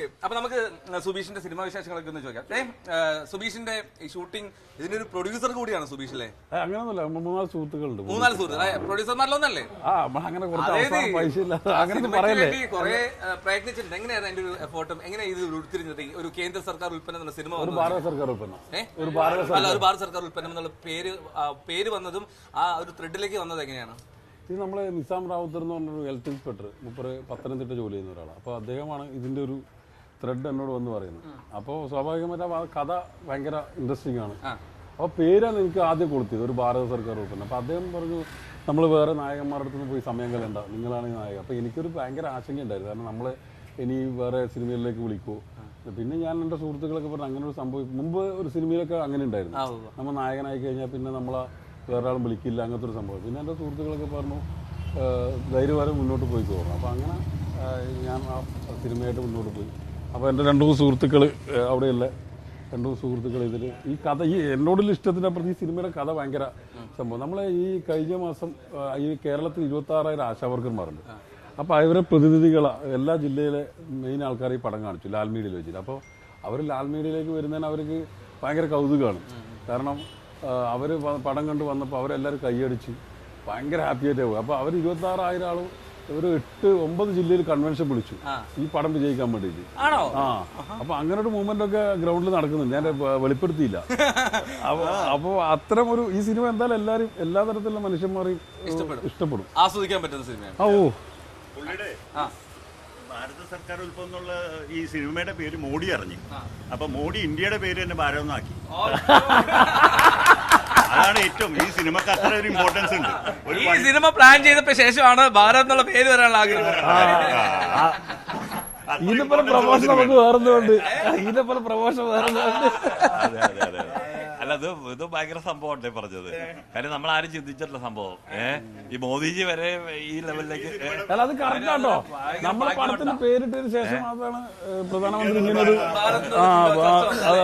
Okay, അപ്പൊ നമുക്ക് സുബീഷിന്റെ cinema വിശേഷങ്ങളൊക്കെ ഒന്ന് ചോദിക്കാം. സുബീഷിന്റെ ഈ ഷൂട്ടിംഗ് ഇതിനൊരു പ്രൊഡ്യൂസർ കൂടിയാണ് സുബീഷ് അല്ലേ? അങ്ങനെയൊന്നുമില്ല, 3-4 സുഹൃത്തുക്കളുണ്ട്. 3-4 സുഹൃത്ത് പ്രൊഡ്യൂസർമാരിലൊന്നല്ലേ? അങ്ങനെ പൈസ ഇല്ല അങ്ങനെ പറയല്ലേ. കുറെ പ്രയത്നിച്ചിട്ടുണ്ട്. എങ്ങനെയാണ് അതിന്റെ ഒരു എഫോർട്ടും എങ്ങനെ ഇത് ഉരുത്തിരിഞ്ഞത്? ഒരു കേന്ദ്ര സർക്കാർ ഉൽപ്പന്നം എന്നുള്ള സിനിമ, ഒരു ഭാരത സർക്കാർ ഉൽപ്പന്നം, ഒരു ഭാരത സർക്കാർ ഉൽപ്പന്നം എന്നുള്ള പേര് വന്നതും ആ ഒരു ത്രെഡിലേക്ക് വന്നത് എങ്ങനെയാണ്? ഇത് നമ്മൾ നിസാം റാവുത്തർ എന്ന് പറഞ്ഞൊരു ഹെൽത്ത് ഇൻസ്പെക്ടർ, മുപ്പര് പത്തനംതിട്ട ജോലി ചെയ്യുന്ന ഒരാളാണ്. അപ്പോൾ അദ്ദേഹമാണ് ഇതിൻ്റെ ഒരു ത്രെഡ് എന്നോട് വന്ന് പറയുന്നത്. അപ്പോൾ സ്വാഭാവികമായിട്ട് ആ കഥ ഭയങ്കര ഇൻട്രസ്റ്റിംഗ് ആണ്. അപ്പോൾ പേരാണ് എനിക്ക് ആദ്യം കൊടുത്തത്, ഒരു ഭാരത സർക്കാർ ഉൽപ്പന്നം. അപ്പോൾ അദ്ദേഹം പറഞ്ഞു, നമ്മൾ വേറെ നായകന്മാരുടെ അടുത്ത് പോയി സമയം കളയണ്ട, നിങ്ങളാണ് ഈ നായകൻ. അപ്പോൾ എനിക്കൊരു ഭയങ്കര ആശങ്ക ഉണ്ടായിരുന്നു, കാരണം നമ്മളെ ഇനി വേറെ സിനിമയിലേക്ക് വിളിക്കുമോ. പിന്നെ ഞാൻ എൻ്റെ സുഹൃത്തുക്കളൊക്കെ പറഞ്ഞു അങ്ങനെ ഒരു സംഭവം മുമ്പ് ഒരു സിനിമയിലൊക്കെ അങ്ങനെ ഉണ്ടായിരുന്നു, നമ്മൾ നായകനായി കഴിഞ്ഞാൽ പിന്നെ നമ്മളെ വേറെ ആളും വിളിക്കില്ല, അങ്ങനത്തെ ഒരു സംഭവം. പിന്നെ എൻ്റെ സുഹൃത്തുക്കളൊക്കെ പറഞ്ഞു ധൈര്യപരം മുന്നോട്ട് പോയി തോന്നുന്നു. അപ്പോൾ അങ്ങനെ ഞാൻ ആ സിനിമയായിട്ട് മുന്നോട്ട് പോയി. അപ്പോൾ എൻ്റെ 2-3 സുഹൃത്തുക്കൾ, അവിടെയുള്ള 2-3 സുഹൃത്തുക്കൾ ഇതിൽ ഈ കഥ, ഈ എന്നോടുള്ള ഇഷ്ടത്തിനപ്പുറത്ത് ഈ സിനിമയുടെ കഥ ഭയങ്കര സംഭവം. നമ്മളെ ഈ കഴിഞ്ഞ മാസം ഈ കേരളത്തിൽ 26,000 ആശാവർക്കർമാരുണ്ട്. അപ്പോൾ അവരെ പ്രതിനിധികൾ എല്ലാ ജില്ലയിലെ മെയിൻ ആൾക്കാർ ഈ പടം കാണിച്ചു ലാൽമീഡിയയിൽ വെച്ചിട്ട്. അപ്പോൾ അവർ ലാൽമീഡിയയിലേക്ക് വരുന്നതിന് അവർക്ക് ഭയങ്കര കൗതുകമാണ്. കാരണം അവർ പടം കണ്ട് വന്നപ്പോൾ അവരെല്ലാവരും കൈയടിച്ച് ഭയങ്കര ഹാപ്പി ആയിട്ട് പോകും. അപ്പോൾ അവർ 26,000 ആളും ഒരു 8-9 ജില്ലയിൽ കൺവെൻഷൻ വിളിച്ചു ഈ പടം വിജയിക്കാൻ വേണ്ടിയിട്ട്. അപ്പോൾ അങ്ങനെ ഒരു മൂവ്മെന്റ് ഒക്കെ ഗ്രൗണ്ടിൽ നടക്കുന്നുണ്ട്, ഞാൻ വെളിപ്പെടുത്തിയില്ല. അപ്പോൾ അത്തരം ഒരു ഈ സിനിമ എന്തായാലും എല്ലാവരും എല്ലാ തരത്തിലുള്ള മനുഷ്യന്മാരെയും ഇഷ്ടപ്പെടും, ആസ്വദിക്കാൻ പറ്റുന്ന സിനിമയാണ്. ഭാരത സർക്കാർ ഉൽപ്പന്നുള്ള ഈ സിനിമയുടെ പേര് മോഡി അറിഞ്ഞു. അപ്പൊ മോഡി ഇന്ത്യയുടെ പേര് തന്നെ ഭാരതം എന്നാക്കി. അതാണ് ഏറ്റവും ഈ സിനിമക്ക് അത്ര ഒരു ഇമ്പോർട്ടൻസ് ഉണ്ട്. ഈ സിനിമ പ്ലാൻ ചെയ്തപ്പോ ശേഷമാണ് ഭാരത് എന്നുള്ള പേര് വരാനുള്ള ആഗ്രഹം. ഇതിനെ പോലെ പ്രമോഷൻ നമുക്ക് വേറെന്തുകൊണ്ട്, ഇതിനെ പോലെ പ്രമോഷൻ വേറെന്തുകൊണ്ട്. അല്ല, ഇത് ഭയങ്കര സംഭവം പറഞ്ഞത്. കാര്യം നമ്മൾ ആരും ചിന്തിച്ചിട്ടില്ല സംഭവം. ഈ മോദിജി വരെ ഈ ലെവലിലേക്ക്. അല്ല, അത് കറക്റ്റ് ആട്ടോ. നമ്മളെ പടത്തിന് പേരിട്ടതിന് ശേഷം അതാണ് പ്രധാനമന്ത്രി ഇങ്ങനെ ഒരു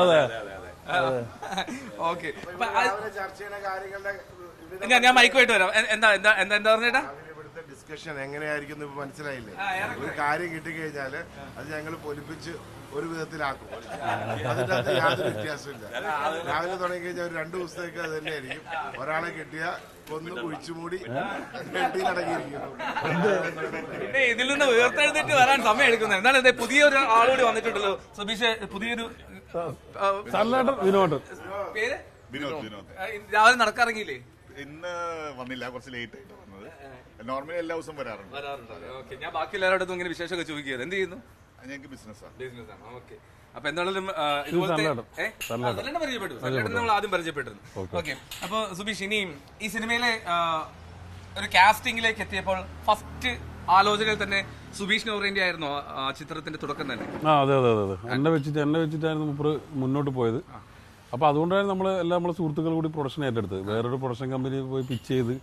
അതെ. ഓക്കെ, ഞാൻ മൈക്കുമായിട്ട് വരാം. എന്താ പറഞ്ഞേട്ടാ ഡിസ്കഷൻ എങ്ങനെയായിരിക്കും മനസ്സിലായില്ലേ? ഒരു കാര്യം കിട്ടിക്കഴിഞ്ഞാല് അത് ഞങ്ങൾ പൊലിപ്പിച്ച് ഒരു വിധത്തിലാക്കും. അതിന്റെ അകത്ത് യാതൊരു വ്യത്യാസമില്ല. രാവിലെ തുടങ്ങി കഴിഞ്ഞാൽ ഒരു 2 ദിവസത്തേക്ക് അത് തന്നെയായിരിക്കും. ഒരാളെ കിട്ടിയ കൊന്ന് കുഴിച്ചുമൂടി കെട്ടിയിലടങ്ങിയിരിക്കുന്നു. പിന്നെ ഇതിൽ നിന്ന് ഉയർത്തെഴുന്നേറ്റ് വരാൻ സമയം എടുക്കുന്നത് എന്താണ്? ഇത് പുതിയൊരു ആളോട് വന്നിട്ടുണ്ടല്ലോ സുബീഷ്, പുതിയൊരു പേര് രാവിലെ നടക്കാറിങ്ങില്ലേ? ഇന്ന് വന്നില്ല, കുറച്ച് ലേറ്റ് ആയിട്ട് വന്നത്. നോർമലി എല്ലാ ദിവസവും വരാറുണ്ട്. ഓക്കെ, ഞാൻ ബാക്കി എല്ലാവരോടും ഇങ്ങനെ വിശേഷമൊക്കെ ചോദിക്കുന്നത്. എന്ത് ചെയ്യുന്നു? ഞങ്ങൾക്ക് ബിസിനസ്സാണ്. ഓക്കെ, അപ്പൊ എന്താണെങ്കിലും പരിചയപ്പെട്ടു, നമ്മൾ ആദ്യം പരിചയപ്പെട്ടിരുന്നു. ഓക്കെ, അപ്പൊ സുബീഷ്, ഇനിയും ഈ സിനിമയിലെ ഒരു കാസ്റ്റിംഗിലേക്ക് എത്തിയപ്പോൾ ഫസ്റ്റ് ആലോചനയിൽ തന്നെ സുബീഷ് നൗറേന്റെ ആയിരുന്നു ചിത്രത്തിന്റെ തുടക്കം തന്നെ? അതെ. എന്നെ വെച്ചിട്ടായിരുന്നു മുമ്പ് മുന്നോട്ട് പോയത്. അപ്പോൾ അതുകൊണ്ടാണ് നമ്മളെ സുഹൃത്തുക്കൾ കൂടി പ്രൊഡക്ഷൻ ഏറ്റെടുത്തത്. വേറൊരു പ്രൊഡക്ഷൻ കമ്പനി പോയി പിച്ച് ചെയ്ത്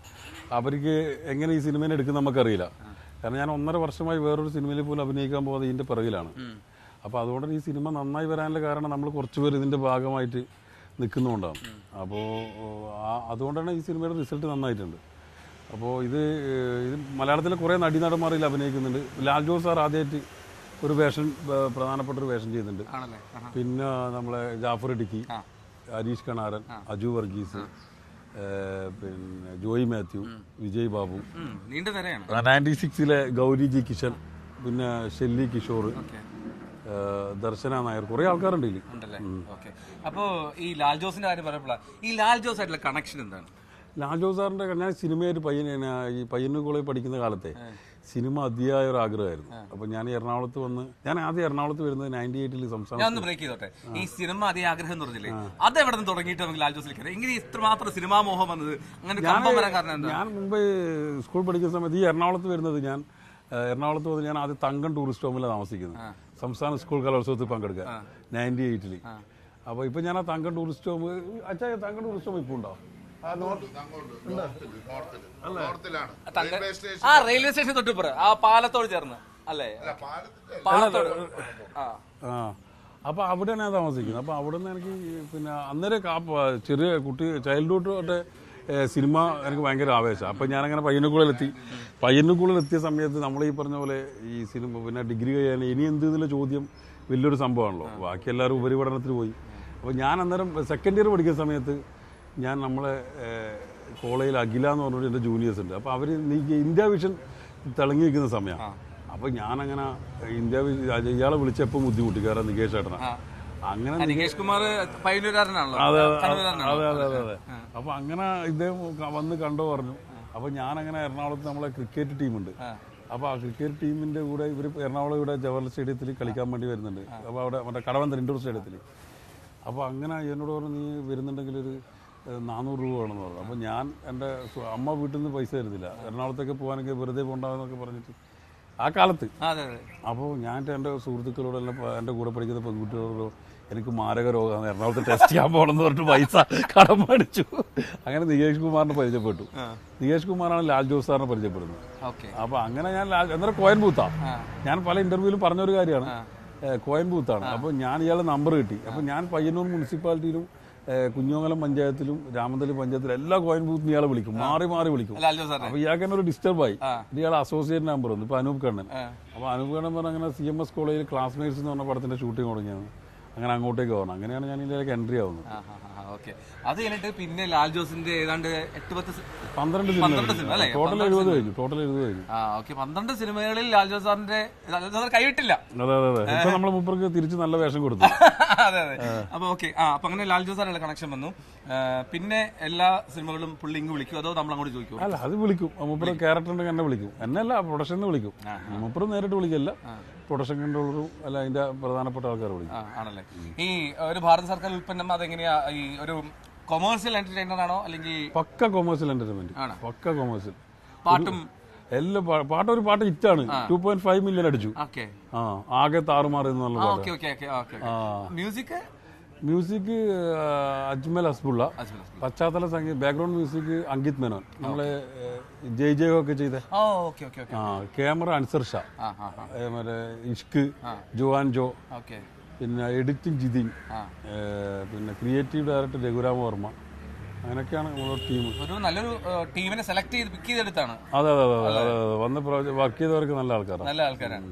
അവർക്ക് എങ്ങനെ ഈ സിനിമയെ എടുക്കുന്ന നമുക്കറിയില്ല. കാരണം ഞാൻ 1.5 വർഷമായി വേറൊരു സിനിമയിൽ പോലും അഭിനയിക്കാൻ പോകാതെ ഇതിന്റെ പിറകിലാണ്. അപ്പോൾ അതുകൊണ്ട് ഈ സിനിമ നന്നായി വരാനുള്ള കാരണം നമ്മൾ കുറച്ചുപേർ ഇതിന്റെ ഭാഗമായിട്ട് നിൽക്കുന്നതുകൊണ്ടാണ്. അപ്പോൾ അതുകൊണ്ടാണ് ഈ സിനിമയുടെ റിസൾട്ട് നന്നായിട്ടുണ്ട്. അപ്പോൾ ഇത് മലയാളത്തിലെ കുറേ നടീനടന്മാരിൽ അഭിനയിക്കുന്നുണ്ട്. ലാൽ ജോസ് സാർ ആദ്യമായിട്ട് ഒരു പ്രധാനപ്പെട്ട ഒരു വേഷം ചെയ്യുന്നുണ്ട്. പിന്നെ നമ്മളെ ജാഫർ ഇടുക്കി, ഹരീഷ് കണാരൻ, അജു വർഗീസ്, പിന്നെ ജോയി മാത്യു, വിജയ് ബാബു, 96-ലെ ഗൗരി ജി കിഷൻ, പിന്നെ ഷെല്ലി കിഷോർ, ദർശന നായർ, കുറെ ആൾക്കാരുണ്ട് ഇതിൽ. അപ്പോ ഈ ലാൽ ജോസിന്റെ കാര്യം പറയുമ്പോൾ ഈ ലാൽ ജോസ് ആയിട്ടുള്ള കണക്ഷൻ എന്താണ്? ലാൽ ജോസ് സാറിന്റെ ഞാൻ സിനിമയായിട്ട് ഈ പയ്യന്നൂർ കോളേജ് പഠിക്കുന്ന കാലത്തെ സിനിമ അതിയായ ഒരു ആഗ്രഹമായിരുന്നു. അപ്പൊ ഞാൻ ആദ്യം എറണാകുളത്ത് വരുന്നത് 98-ൽ സംസ്ഥാനം. ഞാൻ ഒന്ന് ബ്രേക്ക് ചെയ്തോട്ടെ. ഈ സിനിമ അതേ ആഗ്രഹം എന്ന് പറഞ്ഞില്ലേ, അത് എവിടെ നിന്ന് തുടങ്ങിയിട്ട് നമുക്ക് ലാൽ ജോസിലേക്ക് ഇങ്ങനെ ഇത്രമാത്രം സിനിമാ മോഹം വന്നത്? അങ്ങനെ ഞാൻ മുമ്പ് സ്കൂൾ പഠിക്കുന്ന സമയത്ത് ഈ എറണാകുളത്ത് വരുന്നത് എറണാകുളത്ത് വന്ന് ഞാൻ ആദ്യം തങ്കം ടൂറിസ്റ്റ് ഹോമിലാണ് താമസിക്കുന്നത്. സംസ്ഥാന സ്കൂൾ കലോത്സവത്തിൽ പങ്കെടുക്കുക 98-ൽ. അപ്പൊ ഇപ്പൊ ഞാൻ ആ തങ്കം ടൂറിസ്റ്റ് ഹോം തങ്കം ടൂറിസ്റ്റ് ഹോം ഇപ്പൊ ഉണ്ടോ? റെയിൽവേ സ്റ്റേഷൻ തൊട്ടിപ്പുറ ആ പാലത്തോട് ചേർന്ന് അല്ലേ? പാലത്തോട്. അപ്പൊ അവിടെയാണ് ഞാൻ താമസിക്കുന്നത്. അപ്പൊ അവിടെ നിന്ന് എനിക്ക് പിന്നെ അന്നേരം ചെറിയ ചൈൽഡ്ഹുഡ് തൊട്ട് സിനിമ എനിക്ക് ഭയങ്കര ആവേശം. അപ്പം ഞാനങ്ങനെ പയ്യന്നൂരിലെത്തിയ സമയത്ത് നമ്മൾ ഈ പറഞ്ഞ പോലെ ഈ സിനിമ പിന്നെ ഡിഗ്രി കഴിയാൻ ഇനി എന്ത് എന്നുള്ള ചോദ്യം വലിയൊരു സംഭവമാണല്ലോ. ബാക്കി എല്ലാവരും ഉപരിപഠനത്തിന് പോയി. അപ്പോൾ ഞാൻ അന്നേരം സെക്കൻഡ് ഇയർ പഠിക്കുന്ന സമയത്ത് ഞാൻ നമ്മളെ കോളേജിൽ അഖില എന്ന് പറഞ്ഞിട്ട് എൻ്റെ ജൂനിയേഴ്സ് ഉണ്ട്. അപ്പോൾ അവർ ഇന്ത്യ വിഷൻ തിളങ്ങി നിൽക്കുന്ന സമയമാണ്. അപ്പോൾ ഞാനങ്ങനെ ഇന്ത്യ വിഷൻ ഇയാളെ വിളിച്ചപ്പോൾ ബുദ്ധിമുട്ടി, കാരണം നികേഷ് ചേട്ടനാ. അങ്ങനെ നികേഷ് കുമാർ പയ്യന്നൂരുകാരനാണല്ലോ. അതെ അതെ അതെ അതെ അതെ. അപ്പോൾ അങ്ങനെ ഇദ്ദേഹം വന്ന് കണ്ടു പറഞ്ഞു. അപ്പോൾ ഞാനങ്ങനെ എറണാകുളത്ത് നമ്മളെ ക്രിക്കറ്റ് ടീമുണ്ട്. അപ്പോൾ ആ ക്രിക്കറ്റ് ടീമിൻ്റെ കൂടെ ഇവർ എറണാകുളം ഇവിടെ ജവഹർലാൽ സ്റ്റേഡിയത്തിൽ കളിക്കാൻ വേണ്ടി വരുന്നുണ്ട്. അപ്പോൾ അവിടെ മറ്റേ കടവന്തര ഇൻഡോർ സ്റ്റേഡിയത്തിൽ. അപ്പോൾ അങ്ങനെ എന്നോട് പറഞ്ഞു, നീ വരുന്നുണ്ടെങ്കിൽ ഒരു 400 രൂപ വേണമെന്ന് പറഞ്ഞു. അപ്പോൾ ഞാൻ എൻ്റെ അമ്മ വീട്ടിൽ നിന്ന് പൈസ തരുന്നില്ല, എറണാകുളത്തേക്ക് പോകാനൊക്കെ വെറുതെ പോകണ്ടെന്നൊക്കെ പറഞ്ഞിട്ട് ആ കാലത്ത്. അപ്പോൾ ഞാൻ എൻ്റെ സുഹൃത്തുക്കളോടെല്ലാം എൻ്റെ കൂടെ പഠിക്കുന്ന പെൺകുട്ടികളോട് എനിക്ക് മാരക രോഗമാണ്, എറണാകുളത്ത് ടെസ്റ്റ് ചെയ്യാൻ പോകണമെന്ന് പറഞ്ഞിട്ട് പൈസ കടം മേടിച്ചു. അങ്ങനെ നികേഷ് കുമാറിനെ പരിചയപ്പെട്ടു. നികേഷ് കുമാറാണ് ലാൽ ജോസ് സാറിനെ പരിചയപ്പെടുന്നത്. അപ്പോൾ അങ്ങനെ ഞാൻ അന്നേരം കോയൻ ബൂത്താണ്. ഞാൻ പല ഇന്റർവ്യൂവിലും പറഞ്ഞൊരു കാര്യമാണ്, കോയൻ ബൂത്താണ്. അപ്പോൾ ഞാൻ ഇയാളുടെ നമ്പർ കിട്ടി. അപ്പോൾ ഞാൻ പയ്യന്നൂർ മുനിസിപ്പാലിറ്റിയിലും കുഞ്ഞോങ്ങലം പഞ്ചായത്തിലും രാമന്തലി പഞ്ചായത്തിലും എല്ലാ കോയിൻ ബൂത്തും ഇയാളെ വിളിക്കും, മാറി മാറി വിളിക്കും. അപ്പൊ ഇയാൾക്ക് തന്നെ ഒരു ഡിസ്റ്റർബായി. ഇയാൾ അസോസിയേറ്റ് നമ്പർ വന്നു, ഇപ്പൊ അനൂപ് കണ്ണൻ. അപ്പൊ അനൂപ് കണ്ണൻ പറഞ്ഞ അങ്ങനെ CMS കോളേജിൽ ക്ലാസ്മേറ്റ്സ് എന്ന് പറഞ്ഞ പടത്തിന്റെ ഷൂട്ടിംഗ് തുടങ്ങിയത്. അങ്ങനെ അങ്ങോട്ടേക്ക് പോകണം. അങ്ങനെയാണ് ഞാൻ ഇതിലേക്ക് എൻട്രി ആവുന്നത്. അത് കഴിഞ്ഞിട്ട് പിന്നെ ലാൽ ജോസിന്റെ ഏതാണ്ട് 12 സിനിമ, ടോട്ടൽ 70 കഴിഞ്ഞു. 12 സിനിമകളിൽ ലാൽ ജോസ് സാറിന്റെ കൈവിട്ടില്ല. അതെ അതെ അതെ. ഇപ്പൊ നമ്മൾ മൂപ്പർക്ക് തിരിച്ച് നല്ല വേഷം കൊടുത്തു. അതെ അതെ. അപ്പൊ ഓക്കെ. അപ്പൊ അങ്ങനെ ലാൽ ജോസ് സാറുള്ള കണക്ഷൻ വന്നു. പിന്നെ എല്ലാ സിനിമകളും പുള്ളി ഇങ്ങ് വിളിക്കും, അതോ നമ്മൾ അങ്ങോട്ട് ചോദിക്കും? അല്ല, അത് വിളിക്കും. മൂപ്പര് ക്യാരക്ടറിന്റെ എന്നെ വിളിക്കും, എന്നല്ല പ്രൊഡക്ഷനെ വിളിക്കും. മൂപ്പര് നേരിട്ട് വിളിക്കല്ല, പ്രൊഡക്ഷൻ കൺട്രോളറും അല്ല അതിന്റെ പ്രധാനപ്പെട്ട ആൾക്കാർ വിളിക്കും. ആണല്ലേ. ഈ ഒരു ഭാരത സർക്കാർ ഉൽപ്പന്നം അതെങ്ങനെയാ? ഈ ഒരു കൊമേഴ്സ്യൽ എന്റർടൈനർ ആണോ അല്ലെങ്കിൽ പക്ക കൊമേഴ്സ്യൽ എന്റർടൈൻമെന്റ്? പക്ക കൊമേഴ്സ്യൽ. പാട്ടും എല്ലാം ഒരു പാട്ട് ഹിറ്റാണ്. 2.5 മില്യൺ അടിച്ചു. ആകെ താറുമാറി എന്നുള്ള മ്യൂസിക് അജ്മൽ ഹസ്ബുള്ള, പശ്ചാത്തല സംഗീതം ബാക്ക്ഗ്രൗണ്ട് മ്യൂസിക് അങ്കിത് മേനോൻ, നമ്മളെ ജയ് ഒക്കെ ചെയ്ത. ക്യാമറ അൻസർ ഷാ, മറ്റേ ഇഷ്ക് ജോവാൻ ജോ, പിന്നെ എഡിറ്റിംഗ് ജിതിൻ, പിന്നെ ക്രിയേറ്റീവ് ഡയറക്ടർ രഘുരാമ വർമ്മ. അങ്ങനെയൊക്കെയാണ് നമ്മളൊരു ടീം. ഒരു നല്ലൊരു ടീമിനെ സെലക്ട് ചെയ്ത് പിക്ക് ചെയ്തെടുത്താണ്. അതെ അതെ അതെ. വന്ന് വർക്ക് ചെയ്തവർക്ക് നല്ല ആൾക്കാരാണ്.